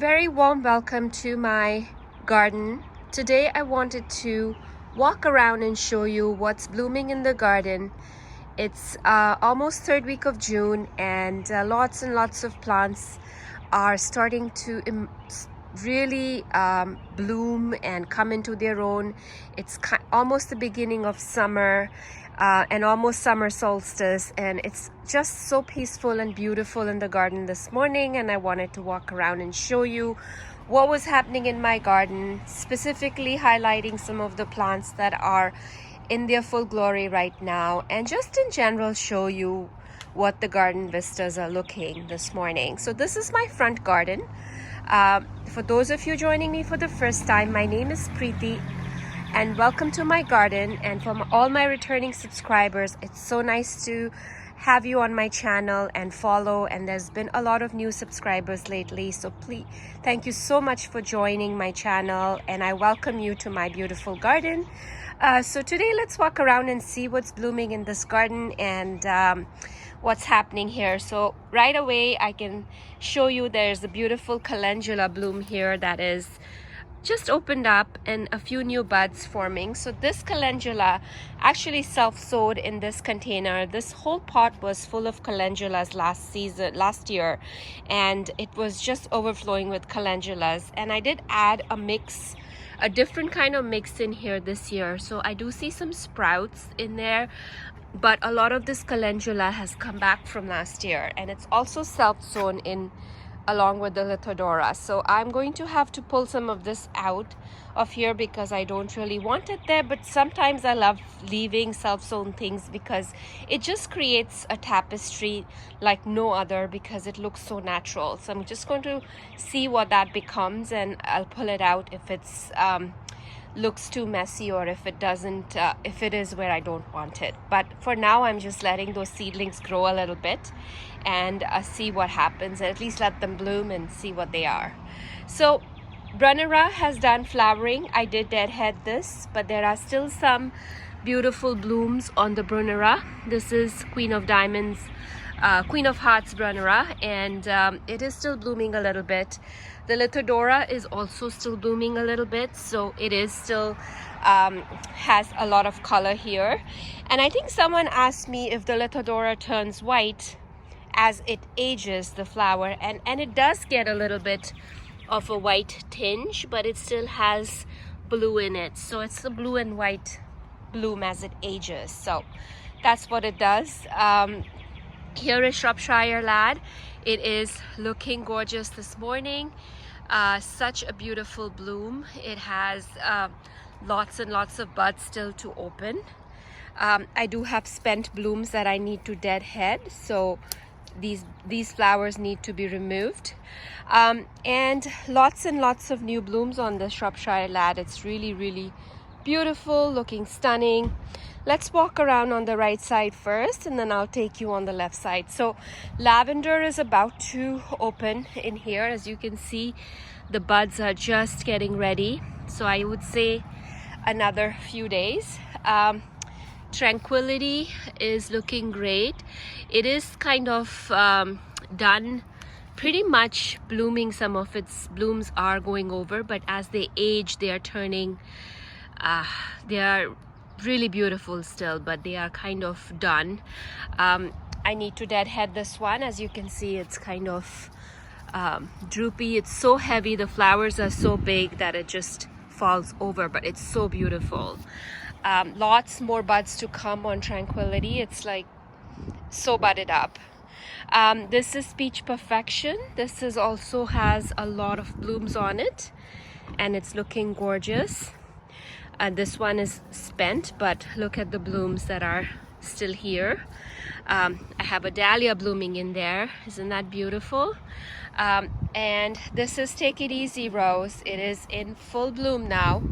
very warm welcome to my garden. Today I wanted to walk around and show you what's blooming in the garden. It's almost third week of June, and lots and lots of plants are starting to really bloom and come into their own. It's almost the beginning of summer and almost summer solstice, and it's just so peaceful and beautiful in the garden this morning, and I wanted to walk around and show you what was happening in my garden, specifically highlighting some of the plants that are in their full glory right now, and just in general show you what the garden vistas are looking this morning. So this is my front garden. For those of you joining me for the first time, my name is Preeti and welcome to my garden. And for all my returning subscribers, it's so nice to have you on my channel and follow, and there's been a lot of new subscribers lately, so please, thank you so much for joining my channel, and I welcome you to my beautiful garden. So today let's walk around and see what's blooming in this garden and what's happening here. So right away I can show you there's a beautiful calendula bloom here that is just opened up and a few new buds forming. So this calendula actually self-sowed in this container. This whole pot was full of calendulas last year, and it was just overflowing with calendulas, and I did add a different kind of mix in here this year. So I do see some sprouts in there, but a lot of this calendula has come back from last year, and it's also self-sown in along with the Lithodora. So I'm going to have to pull some of this out of here because I don't really want it there, but sometimes I love leaving self-sown things because it just creates a tapestry like no other, because it looks so natural. So I'm just going to see what that becomes, and I'll pull it out if it's looks too messy, or if it doesn't, if it is where I don't want it. But for now I'm just letting those seedlings grow a little bit and see what happens, and at least let them bloom and see what they are. So Brunnera has done flowering. I did deadhead this, but there are still some beautiful blooms on the Brunnera. This is Queen of Diamonds, Queen of Hearts Brunnera, and it is still blooming a little bit. The Lithodora is also still blooming a little bit, so it is still has a lot of color here. And I think someone asked me if the Lithodora turns white as it ages, the flower, and it does get a little bit of a white tinge, but it still has blue in it. So it's a blue and white bloom as it ages. So that's what it does. Here is Shropshire Lad. It is looking gorgeous this morning. Such a beautiful bloom. It has lots and lots of buds still to open. I do have spent blooms that I need to deadhead, so these flowers need to be removed. And lots and lots of new blooms on the Shropshire Lad. It's really beautiful, looking stunning. Let's walk around on the right side first, and then I'll take you on the left side. So lavender is about to open in here. As you can see, the buds are just getting ready, so I would say another few days. Tranquility is looking great. It is kind of done pretty much blooming. Some of its blooms are going over, but as they age they are turning they are really beautiful still, but they are kind of done. I need to deadhead this one. As you can see, it's kind of droopy. It's so heavy, the flowers are so big that it just falls over, but it's so beautiful. Lots more buds to come on Tranquility. It's like so budded up. This is Peach Perfection. This is also has a lot of blooms on it, and it's looking gorgeous. This one is spent, but look at the blooms that are still here. I have a dahlia blooming in there. Isn't that beautiful? And this is Take It Easy Rose. It is in full bloom now,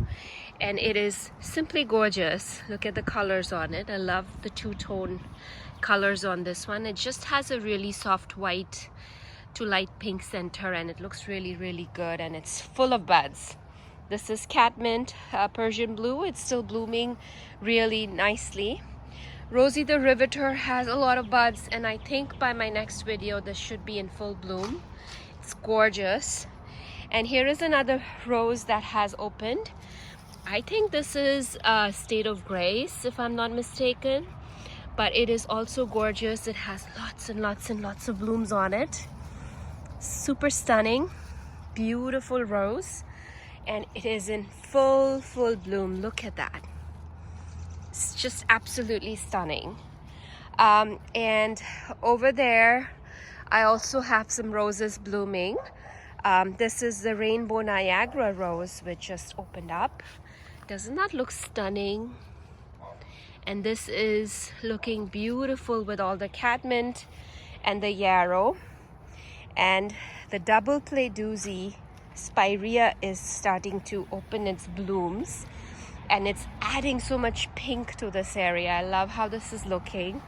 and it is simply gorgeous. Look at the colors on it. I love the two-tone colors on this one. It just has a really soft white to light pink center, and it looks really good, and it's full of buds. This is Catmint Persian Blue. It's still blooming really nicely. Rosie the Riveter has a lot of buds, and I think by my next video this should be in full bloom. It's gorgeous. And here is another rose that has opened. I think this is State of Grace, if I'm not mistaken, but it is also gorgeous. It has lots and lots and lots of blooms on it. Super stunning, beautiful rose, and it is in full bloom. Look at that. It's just absolutely stunning. And over there I also have some roses blooming. This is the Rainbow Niagara rose, which just opened up. Doesn't that look stunning? And this is looking beautiful with all the catmint and the yarrow. And the double play doozy spirea is starting to open its blooms, and it's adding so much pink to this area. I love how this is looking.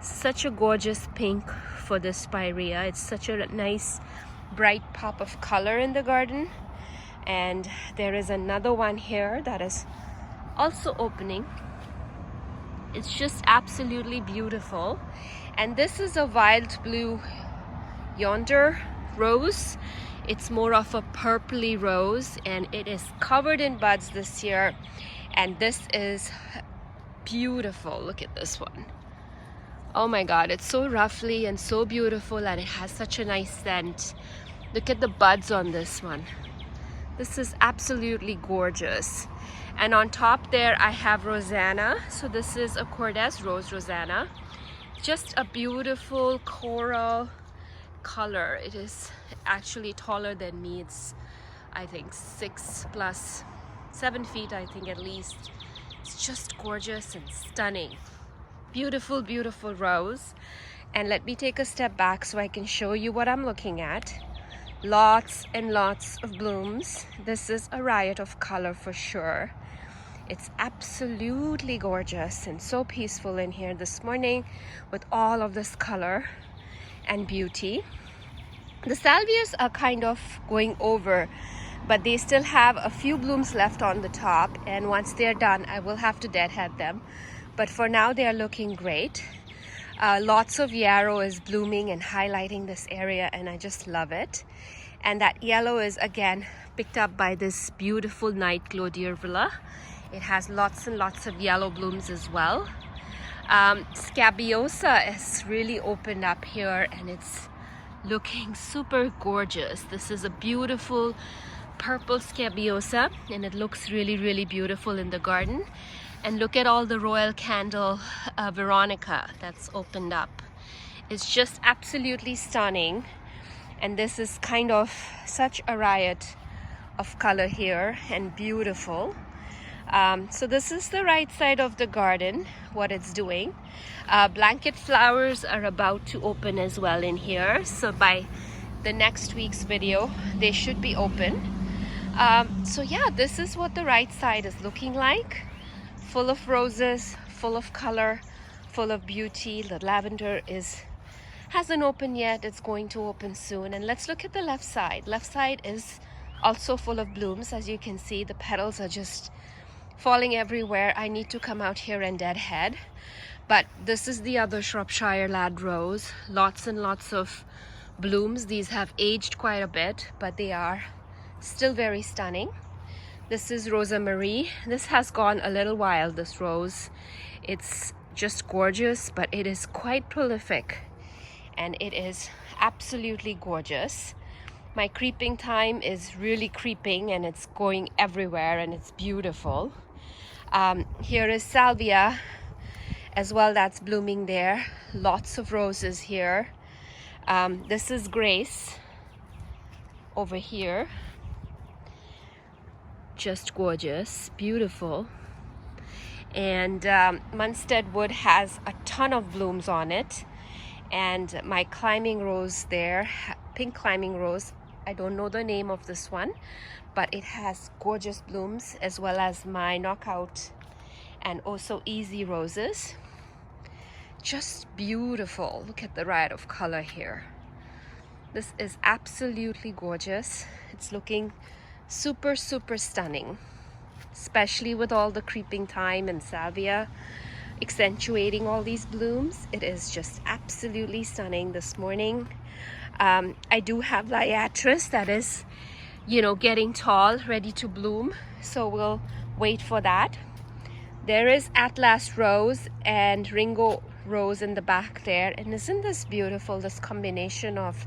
Such a gorgeous pink for the spirea. It's such a nice bright pop of color in the garden. And there is another one here that is also opening. It's just absolutely beautiful. And this is a wild blue yonder rose. It's more of a purpley rose, and it is covered in buds this year, and this is beautiful. Look at this one. Oh my god, it's so ruffly and so beautiful, and it has such a nice scent. Look at the buds on this one. This is absolutely gorgeous. And on top there I have Rosanna. So this is a Cordes Rose Rosanna. Just a beautiful coral color. It is actually taller than me. It's, I think, 7 feet, I think, at least. It's just gorgeous and stunning. Beautiful, beautiful rose. And let me take a step back so I can show you what I'm looking at. Lots and lots of blooms. This is a riot of color for sure. It's absolutely gorgeous and so peaceful in here this morning with all of this color and beauty. The salvias are kind of going over, but they still have a few blooms left on the top, and once they're done I will have to deadhead them, but for now they are looking great. Lots of yarrow is blooming and highlighting this area, and I just love it. And that yellow is again picked up by this beautiful night glow Villa. It has lots and lots of yellow blooms as well. Scabiosa has really opened up here, and it's looking super gorgeous. This is a beautiful purple scabiosa, and it looks really, really beautiful in the garden. And look at all the royal candle Veronica that's opened up. It's just absolutely stunning. And this is kind of such a riot of color here and beautiful. So this is the right side of the garden, what it's doing. Blanket flowers are about to open as well in here. So by the next week's video, they should be open. So yeah, this is what the right side is looking like. Full of roses, full of color, full of beauty. The lavender hasn't opened yet. It's going to open soon. And let's look at the left side. Left side is also full of blooms. As you can see, the petals are just falling everywhere. I need to come out here and deadhead. But this is the other Shropshire Lad Rose. Lots and lots of blooms. These have aged quite a bit, but they are still very stunning. This is Rosa Marie. This has gone a little wild, this rose. It's just gorgeous, but it is quite prolific, and it is absolutely gorgeous. My creeping time is really creeping, and it's going everywhere, and it's beautiful. Here is salvia as well, that's blooming there. Lots of roses here. This is Grace over here. Just gorgeous, beautiful. And Munstead Wood has a ton of blooms on it. And my climbing rose there, pink climbing rose, I don't know the name of this one, but it has gorgeous blooms, as well as my knockout and also easy roses. Just beautiful. Look at the riot of color here. This is absolutely gorgeous. It's looking super, super stunning, especially with all the creeping thyme and salvia accentuating all these blooms. It is just absolutely stunning this morning. I do have Liatris that is getting tall, ready to bloom. So we'll wait for that. There is Atlas Rose and Ringo Rose in the back there. And isn't this beautiful, this combination of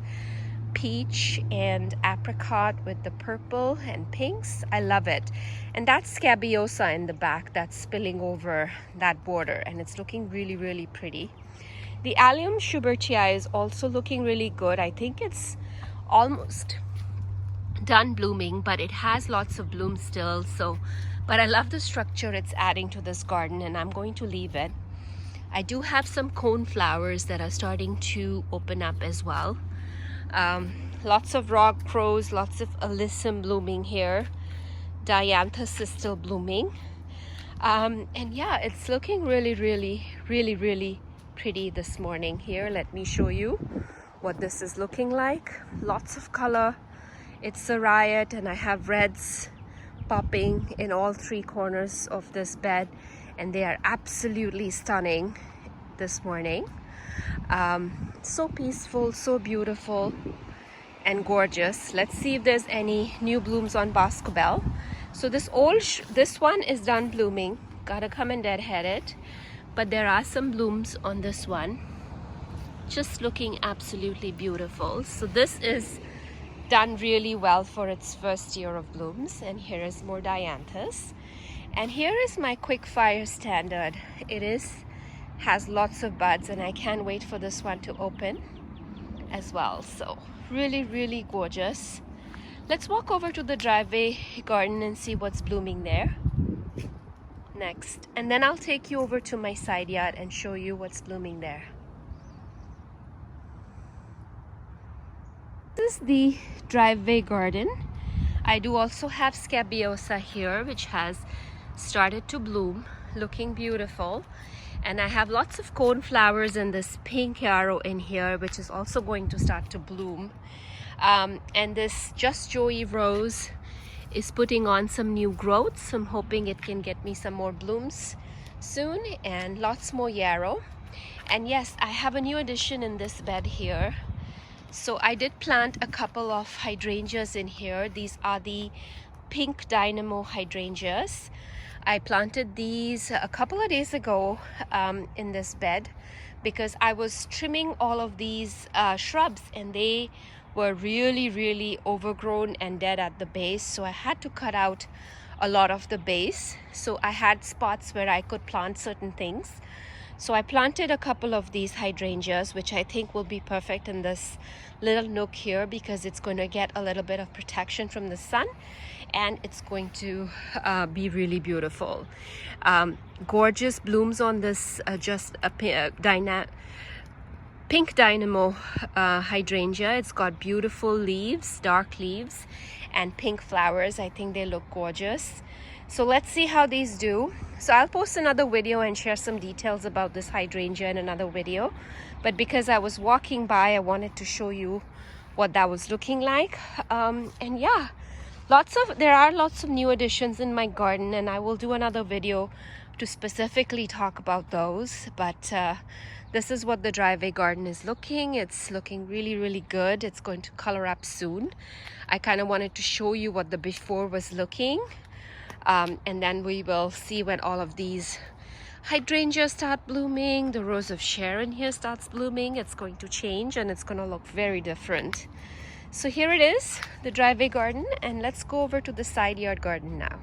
peach and apricot with the purple and pinks? I love it. And that's Scabiosa in the back that's spilling over that border, and it's looking really, really pretty. The Allium Schubertii is also looking really good. I think it's almost done blooming, but it has lots of bloom still. But I love the structure it's adding to this garden, and I'm going to leave it. I do have some cone flowers that are starting to open up as well. Lots of rock crows, lots of alyssum blooming here. Dianthus is still blooming. And yeah, it's looking really, really, really, really pretty this morning here. Let me show you what this is looking like. Lots of color. It's a riot, and I have reds popping in all three corners of this bed, and they are absolutely stunning this morning. So peaceful, so beautiful and gorgeous. Let's see if there's any new blooms on Boscobel. So this one is done blooming. Gotta come and deadhead it, but there are some blooms on this one, just looking absolutely beautiful. So this is done really well for its first year of blooms. And here is more Dianthus, and here is my quick fire standard. It has lots of buds, and I can't wait for this one to open as well. So really, really gorgeous. Let's walk over to the driveway garden and see what's blooming there next, and then I'll take you over to my side yard and show you what's blooming there. This is the driveway garden. I do also have Scabiosa here, which has started to bloom, looking beautiful. And I have lots of cone flowers and this pink yarrow in here, which is also going to start to bloom. And this Just Joey Rose is putting on some new growths. I'm hoping it can get me some more blooms soon, and lots more yarrow. And yes, I have a new addition in this bed here. So I did plant a couple of hydrangeas in here. These are the pink dynamo hydrangeas. I planted these a couple of days ago in this bed because I was trimming all of these shrubs, and they were really, really overgrown and dead at the base. So I had to cut out a lot of the base. So I had spots where I could plant certain things. So I planted a couple of these hydrangeas, which I think will be perfect in this little nook here, because it's going to get a little bit of protection from the sun, and it's going to be really beautiful. Gorgeous blooms on this pink dynamo hydrangea. It's got beautiful leaves, dark leaves, and pink flowers. I think they look gorgeous. So let's see how these do. So I'll post another video and share some details about this hydrangea in another video, but because I was walking by, I wanted to show you what that was looking like. And yeah, there are lots of new additions in my garden, and I will do another video to specifically talk about those. But this is what the driveway garden is looking. It's looking really, really good. It's going to color up soon. I kind of wanted to show you what the before was looking. And then we will see when all of these hydrangeas start blooming. The Rose of Sharon here starts blooming. It's going to change, and it's going to look very different. So here it is, the driveway garden, and let's go over to the side yard garden now.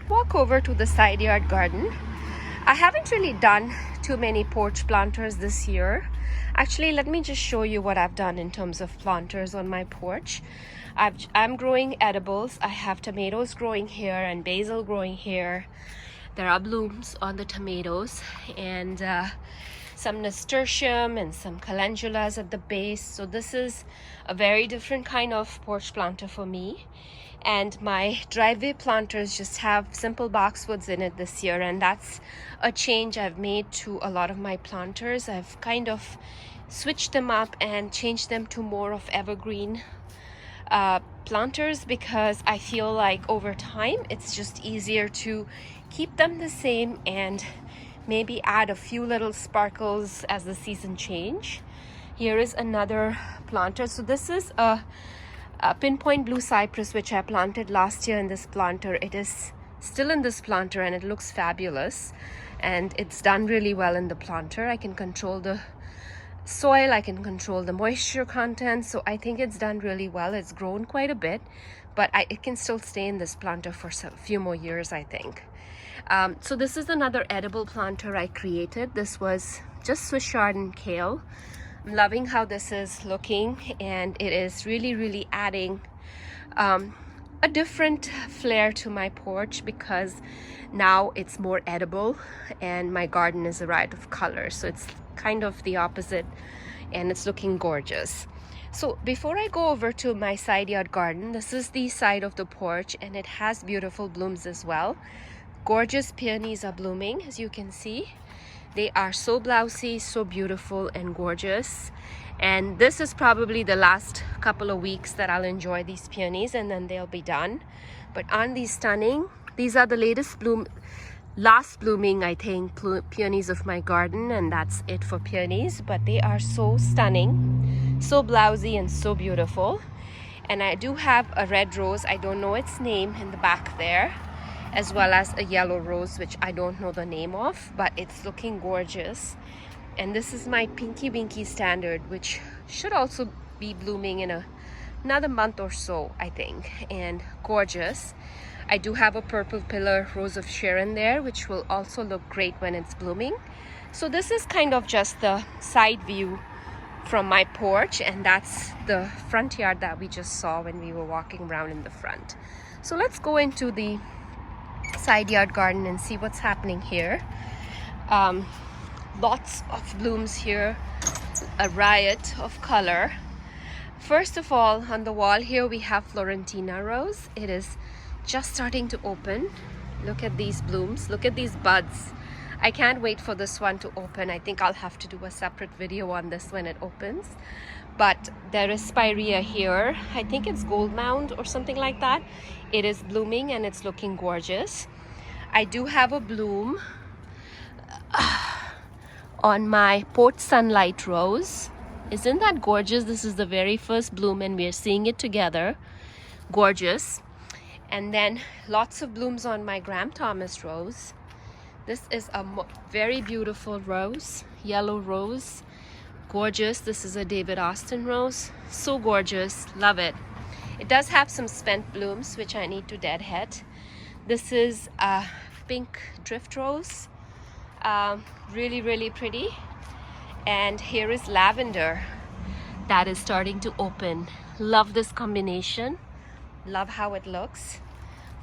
Walk over to the side yard garden. I haven't really done too many porch planters this year. Actually, let me just show you what I've done in terms of planters on my porch. I'm growing edibles. I have tomatoes growing here and basil growing here. There are blooms on the tomatoes, and some nasturtium and some calendulas at the base. So this is a very different kind of porch planter for me. And my driveway planters just have simple boxwoods in it this year, and that's a change I've made to a lot of my planters. I've kind of switched them up and changed them to more of evergreen planters, because I feel like over time it's just easier to keep them the same and maybe add a few little sparkles as the season change. Here is another planter. So this is a pinpoint blue cypress, which I planted last year in this planter. It is still in this planter and it looks fabulous, and it's done really well in the planter. I can control the soil, I can control the moisture content, so I think it's done really well. It's grown quite a bit, but it can still stay in this planter for a few more years, I think. So this is another edible planter I created. This was just Swiss chard and kale. I'm loving how this is looking, and it is really adding a different flair to my porch, because now it's more edible and my garden is a riot of colors. So it's kind of the opposite, and it's looking gorgeous. So before I go over to my side yard garden, this is the side of the porch, and it has beautiful blooms as well. Gorgeous peonies are blooming, as you can see. They are so blousy, so beautiful and gorgeous. And this is probably the last couple of weeks that I'll enjoy these peonies, and then they'll be done. But aren't these stunning? These are the last blooming, I think, peonies of my garden, and that's it for peonies. But they are so stunning, so blousy and so beautiful. And I do have a red rose, I don't know its name, in the back there, as well as a yellow rose, which I don't know the name of, but it's looking gorgeous. And this is my Pinky Winky standard, which should also be blooming in another month or so, I think, and gorgeous. I do have a purple pillar Rose of Sharon there, which will also look great when it's blooming. So this is kind of just the side view from my porch, and that's the front yard that we just saw when we were walking around in the front. So let's go into the side yard garden and see what's happening here. Lots of blooms here, a riot of color. First of all, on the wall here we have Florentina rose. It is just starting to open. Look at these blooms, look at these buds. I can't wait for this one to open. I think I'll have to do a separate video on this when it opens. But there is spirea here. I think it's gold mound or something like that. It is blooming and it's looking gorgeous. I do have a bloom on my Porch Sunlight rose. Isn't that gorgeous? This is the very first bloom and we are seeing it together. Gorgeous. And then lots of blooms on my Graham Thomas rose. This is a very beautiful rose, yellow rose. Gorgeous. This is a David Austin rose. So gorgeous. Love it. It does have some spent blooms, which I need to deadhead. This is a pink drift rose. Really pretty. And here is lavender that is starting to open. Love this combination. Love how it looks.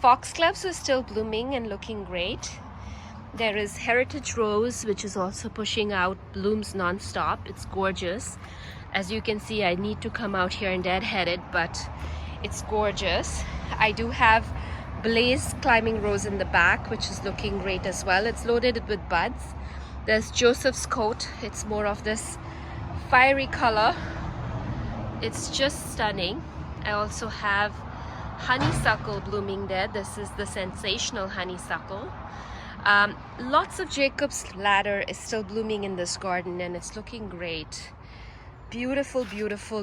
Foxgloves are still blooming and looking great. There is heritage rose, which is also pushing out blooms non-stop. It's gorgeous. As you can see, I need to come out here and deadhead it, but it's gorgeous. I do have Blaze climbing rose in the back, which is looking great as well. It's loaded with buds. There's Joseph's coat. It's more of this fiery color. It's just stunning. I also have honeysuckle blooming there. This is the sensational honeysuckle. Lots of Jacob's ladder is still blooming in this garden and it's looking great. Beautiful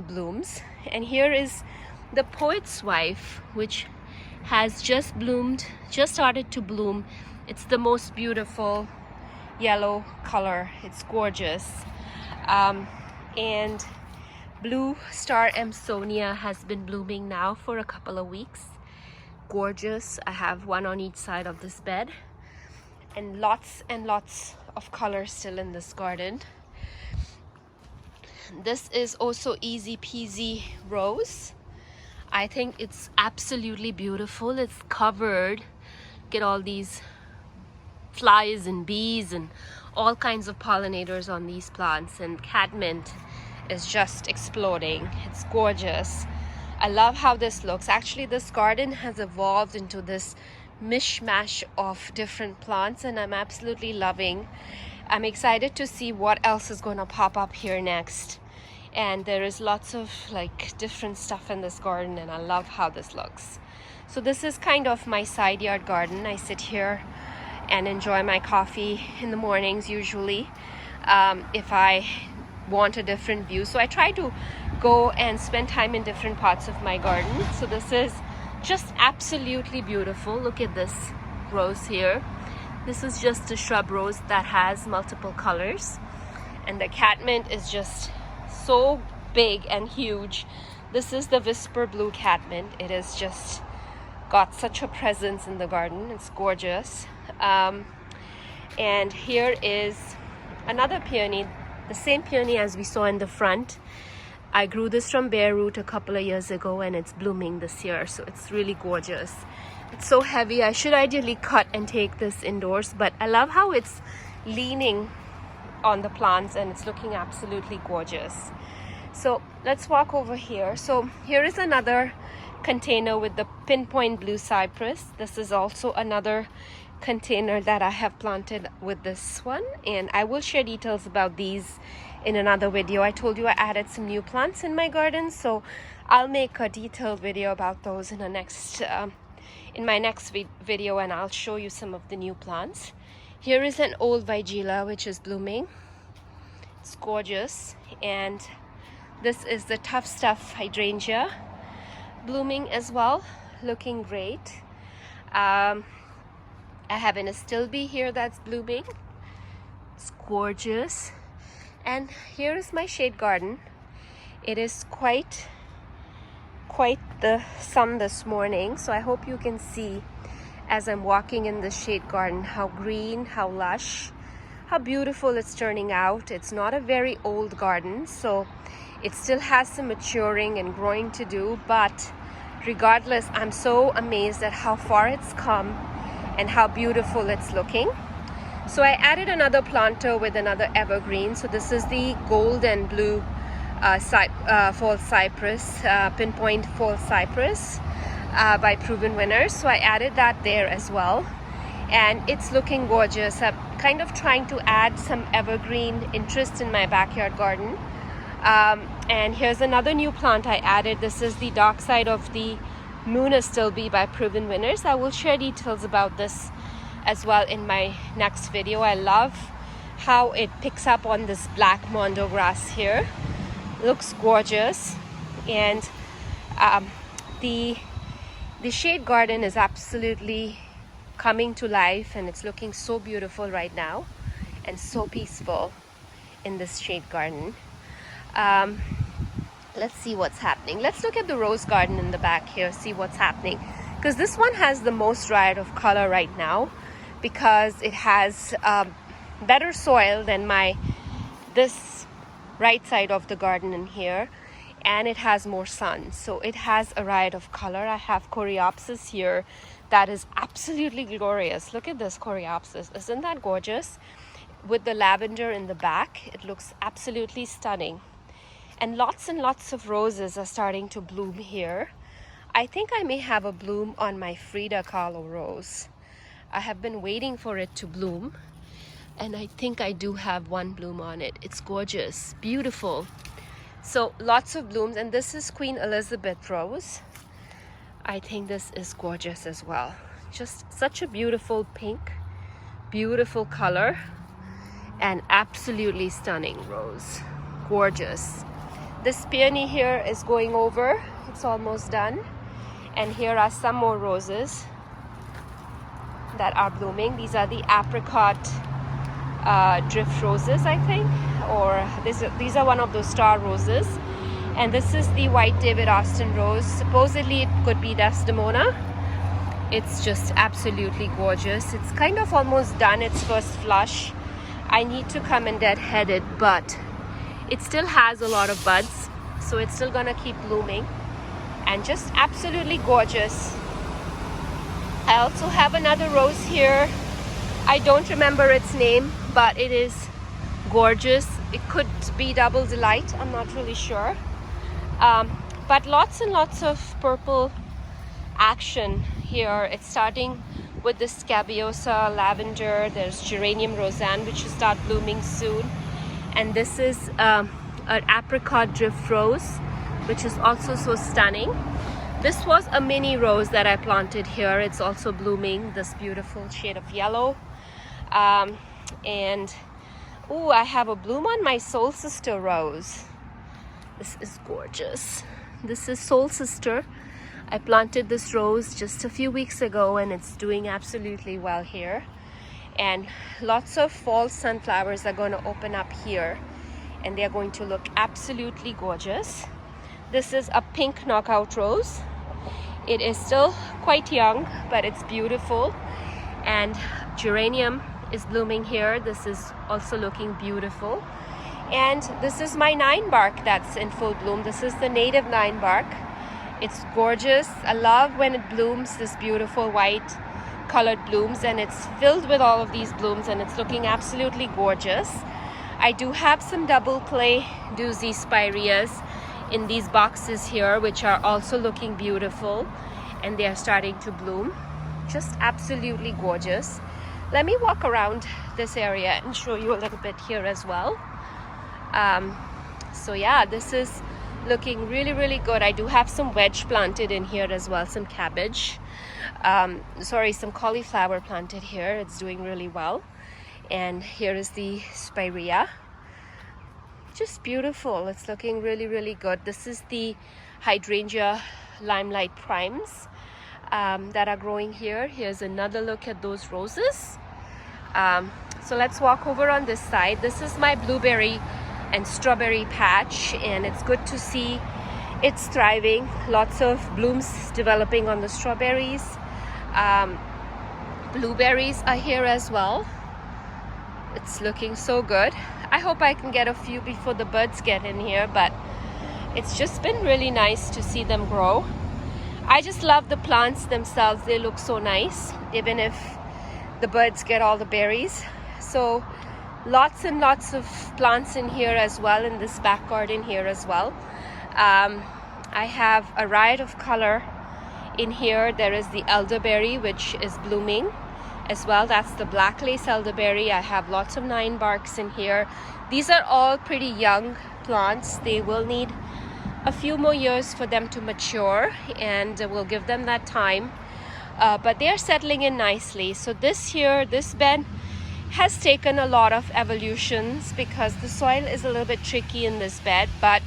blooms. And here is the Poet's Wife, which has just started to bloom. It's the most beautiful yellow color. It's gorgeous. And Blue Star Amsonia has been blooming now for a couple of weeks. Gorgeous. I have one on each side of this bed. And lots of colors still in this garden. This is also Easy Peasy Rose. I think it's absolutely beautiful. It's covered. Get all these flies and bees and all kinds of pollinators on these plants, and catmint is just exploding. It's gorgeous. I love how this looks. Actually, this garden has evolved into this mishmash of different plants and I'm absolutely loving. I'm excited to see what else is going to pop up here next. And there is lots of like different stuff in this garden and I love how this looks. So this is kind of my side yard garden. I sit here and enjoy my coffee in the mornings usually if I want a different view. So I try to go and spend time in different parts of my garden. So this is just absolutely beautiful. Look at this rose here. This is just a shrub rose that has multiple colors, and the catmint is just so big and huge. This is the whisper blue catmint. It has just got such a presence in the garden. It's gorgeous. And here is another peony, the same peony as we saw in the front. I grew this from bare root a couple of years ago, and it's blooming this year, so it's really gorgeous. It's so heavy. I should ideally cut and take this indoors, but I love how it's leaning on the plants and it's looking absolutely gorgeous. So let's walk over here. So here is another container with the pinpoint blue cypress. This is also another container that I have planted with this one, and I will share details about these in another video. I told you I added some new plants in my garden, so I'll make a detailed video about those in my next video, and I'll show you some of the new plants. Here is an old Vigila which is blooming. It's gorgeous. And this is the Tough Stuff hydrangea, blooming as well, looking great. I have an astilbe here that's blooming. It's gorgeous. And here is my shade garden. It is quite the sun this morning, so I hope you can see as I'm walking in the shade garden how green, how lush, how beautiful it's turning out. It's not a very old garden, so it still has some maturing and growing to do, but regardless, I'm so amazed at how far it's come and how beautiful it's looking. So I added another planter with another evergreen. So this is the gold and blue fall cypress, pinpoint fall cypress by Proven Winners. So I added that there as well, and it's looking gorgeous. I'm kind of trying to add some evergreen interest in my backyard garden. And here's another new plant I added. This is the dark side of the moon astilbe by Proven Winners. I will share details about this as well in my next video. I love how it picks up on this black mondo grass here. Looks gorgeous. And the shade garden is absolutely coming to life, and it's looking so beautiful right now and so peaceful in this shade garden. Let's see what's happening. Let's look at the rose garden in the back here, see what's happening, because this one has the most riot of color right now because it has better soil than this right side of the garden in here, and it has more sun, so it has a riot of color. I have coreopsis here that is absolutely glorious. Look at this coreopsis. Isn't that gorgeous? With the lavender in the back, it looks absolutely stunning. And lots of roses are starting to bloom here. I think I may have a bloom on my Frida Kahlo rose. I have been waiting for it to bloom, and I think I do have one bloom on it. It's gorgeous, beautiful. So lots of blooms, and this is Queen Elizabeth rose. I think this is gorgeous as well. Just such a beautiful pink, beautiful color, and absolutely stunning rose. Gorgeous. This peony here is going over. It's almost done. And here are some more roses that are blooming. These are the apricot drift roses, I think, or these are one of those star roses. And this is the white David Austin rose. Supposedly it could be Desdemona. It's just absolutely gorgeous. It's kind of almost done its first flush. I need to come and deadhead it, but it still has a lot of buds, so it's still gonna keep blooming, and just absolutely gorgeous. I also have another rose here. I don't remember its name, but it is gorgeous. It could be Double Delight, I'm not really sure. But lots and lots of purple action here. It's starting with the Scabiosa lavender. There's Geranium Roseanne, which will start blooming soon. And this is an apricot drift rose, which is also so stunning. This was a mini rose that I planted here. It's also blooming, this beautiful shade of yellow. And oh, I have a bloom on my Soul Sister rose. This is gorgeous. This is Soul Sister. I planted this rose just a few weeks ago and it's doing absolutely well here. And lots of fall sunflowers are going to open up here and they're going to look absolutely gorgeous. This is a pink knockout rose. It is still quite young, but it's beautiful. And geranium is blooming here. This is also looking beautiful. And this is my 9-bark that's in full bloom. This is the native 9-bark. It's gorgeous. I love when it blooms, this beautiful white colored blooms, and it's filled with all of these blooms and it's looking absolutely gorgeous. I do have some double clay doozy spireas in these boxes here, which are also looking beautiful, and they are starting to bloom. Just absolutely gorgeous. Let me walk around this area and show you a little bit here as well. So yeah, this is looking really good. I do have some wedge planted in here as well, some cabbage, some cauliflower planted here. It's doing really well. And here is the spirea, just beautiful. It's looking really good. This is the hydrangea limelight primes that are growing here. Here's another look at those roses. So let's walk over on this side. This is my blueberry and strawberry patch, and it's good to see it's thriving. Lots of blooms developing on the strawberries. Blueberries are here as well. It's looking so good. I hope I can get a few before the birds get in here, but it's just been really nice to see them grow. I just love the plants themselves. They look so nice, even if the birds get all the berries. So lots and lots of plants in here as well, in this back garden here as well. I have a riot of color in here. There is the elderberry, which is blooming as well. That's the black lace elderberry. I have lots of 9-barks in here. These are all pretty young plants. They will need a few more years for them to mature, and we'll give them that time. But they are settling in nicely. So this bed has taken a lot of evolutions because the soil is a little bit tricky in this bed, but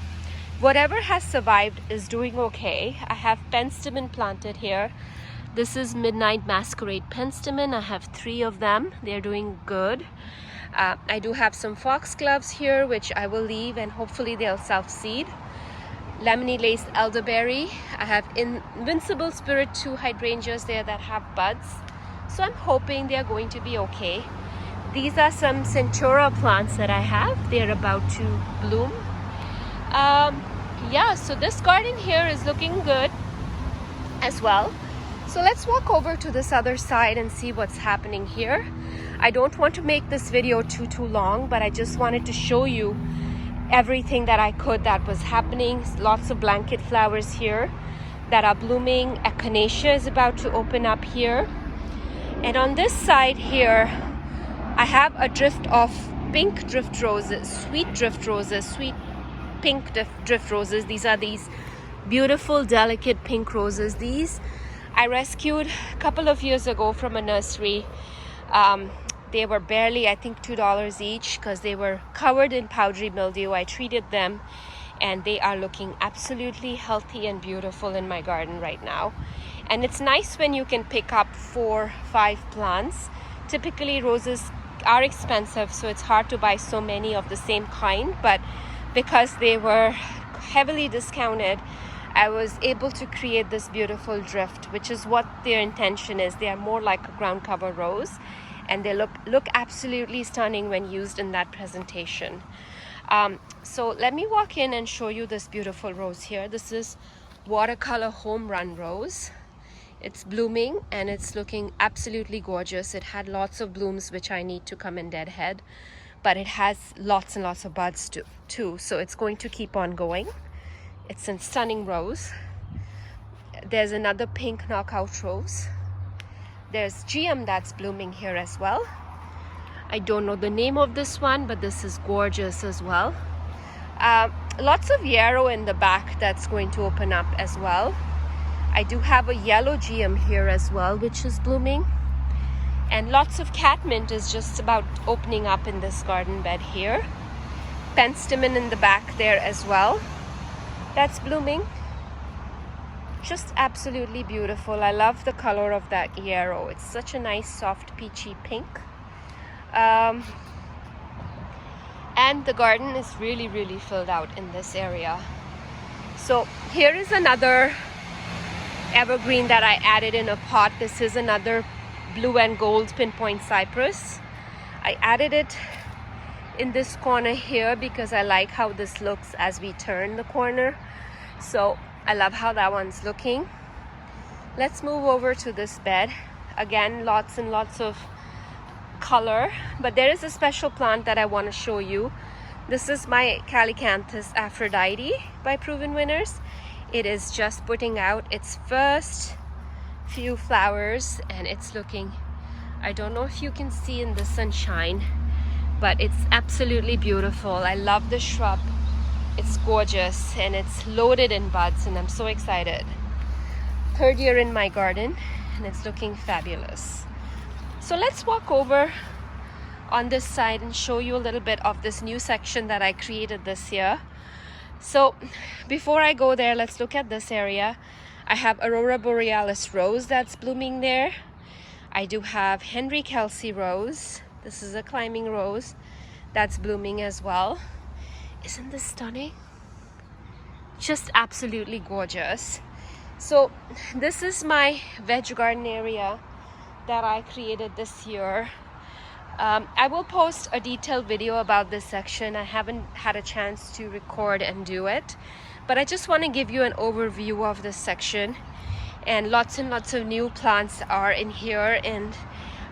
whatever has survived is doing okay. I have penstemon planted here. This is Midnight Masquerade penstemon. I have 3 of them. They're doing good. I do have some foxgloves here, which I will leave and hopefully they'll self-seed. Lemony lace elderberry. I have Invincible Spirit 2 hydrangeas there that have buds. So I'm hoping they're going to be okay. These are some Centura plants that I have. They're about to bloom. Yeah, so this garden here is looking good as well. So let's walk over to this other side and see what's happening here. I don't want to make this video too long, but I just wanted to show you everything that I could that was happening. Lots of blanket flowers here that are blooming. Echinacea is about to open up here. And on this side here, I have a drift of pink drift roses, sweet pink drift roses. These are these beautiful, delicate pink roses. These I rescued a couple of years ago from a nursery. They were barely, I think, $2 each because they were covered in powdery mildew. I treated them and they are looking absolutely healthy and beautiful in my garden right now. And it's nice when you can pick up 4-5 plants. Typically roses are expensive, so it's hard to buy so many of the same kind, but because they were heavily discounted, I was able to create this beautiful drift, which is what their intention is. They are more like a ground cover rose, and they look absolutely stunning when used in that presentation. So let me walk in and show you this beautiful rose here. This is watercolor home run rose. It's blooming and it's looking absolutely gorgeous. It had lots of blooms which I need to come and deadhead, but it has lots and lots of buds too, so it's going to keep on going. It's a stunning rose. There's another pink knockout rose. There's GM that's blooming here as well. I don't know the name of this one, but this is gorgeous as well. Lots of yarrow in the back that's going to open up as well. I do have a yellow GM here as well, which is blooming. And lots of catmint is just about opening up in this garden bed here. Penstemon in the back there as well. that's blooming. Just absolutely beautiful. I love the color of that yarrow. It's such a nice soft peachy pink. And the garden is really filled out in this area. So here is another evergreen that I added in a pot. This is another blue and gold pinpoint cypress. I added it in this corner here because I like how this looks as we turn the corner. So I love how that one's looking. Let's move over to this bed. Again, lots and lots of color, but there is a special plant that I want to show you. This is my Calycanthus Aphrodite by Proven Winners. It is just putting out its first few flowers, and it's looking, I don't know if you can see in the sunshine, but it's absolutely beautiful. I love the shrub. It's gorgeous and it's loaded in buds, and I'm so excited. Third year in my garden, and it's looking fabulous. So let's walk over on this side and show you a little bit of this new section that I created this year. So before I go there, let's look at this area. I have Aurora Borealis rose that's blooming there. I do have Henry Kelsey rose. This is a climbing rose that's blooming as well. Isn't this stunning? Just absolutely gorgeous. So this is my veg garden area that I created this year. I will post a detailed video about this section. I haven't had a chance to record and do it, but I just want to give you an overview of this section. And lots of new plants are in here, and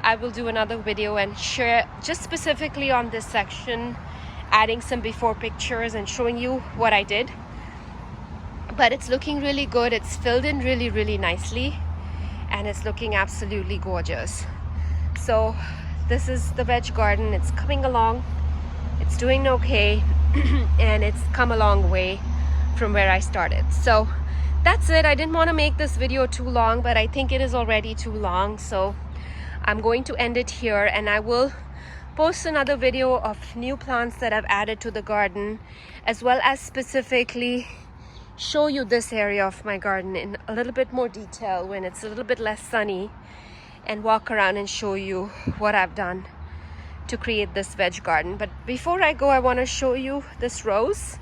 I will do another video and share just specifically on this section, adding some before pictures and showing you what I did. But it's looking really good. It's filled in really nicely, and it's looking absolutely gorgeous. So this is the veg garden. It's coming along. It's doing okay and it's come a long way from where I started. So that's it. I didn't want to make this video too long, but I think it is already too long, so I'm going to end it here, and I will post another video of new plants that I've added to the garden, as well as specifically show you this area of my garden in a little bit more detail when it's a little bit less sunny, and walk around and show you what I've done to create this veg garden. But before I go, I want to show you this rose.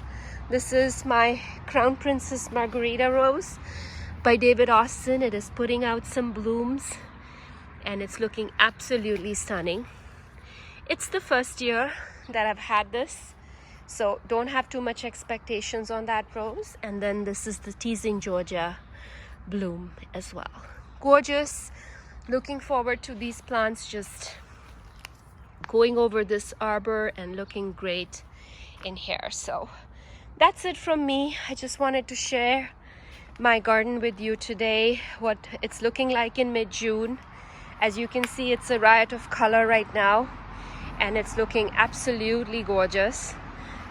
This is my Crown Princess Margarita rose by David Austin. It is putting out some blooms, and it's looking absolutely stunning. It's the first year that I've had this, so don't have too much expectations on that rose. And then this is the Teasing Georgia bloom as well. Gorgeous. Looking forward to these plants just going over this arbor and looking great in here. So that's it from me. I just wanted to share my garden with you today, what it's looking like in mid-June. As you can see, it's a riot of color right now, and it's looking absolutely gorgeous.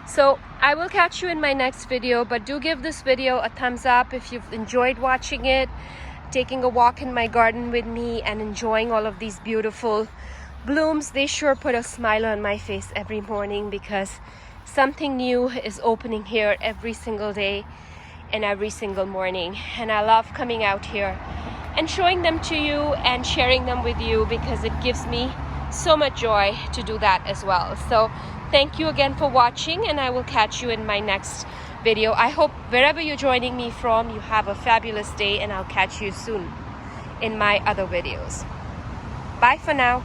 So I will catch you in my next video, but do give this video a thumbs up if you've enjoyed watching it, taking a walk in my garden with me and enjoying all of these beautiful blooms. They sure put a smile on my face every morning, because something new is opening here every single day and every single morning. And I love coming out here and showing them to you and sharing them with you, because it gives me so much joy to do that as well. So thank you again for watching, and I will catch you in my next video. I hope wherever you're joining me from, you have a fabulous day, and I'll catch you soon in my other videos. Bye for now.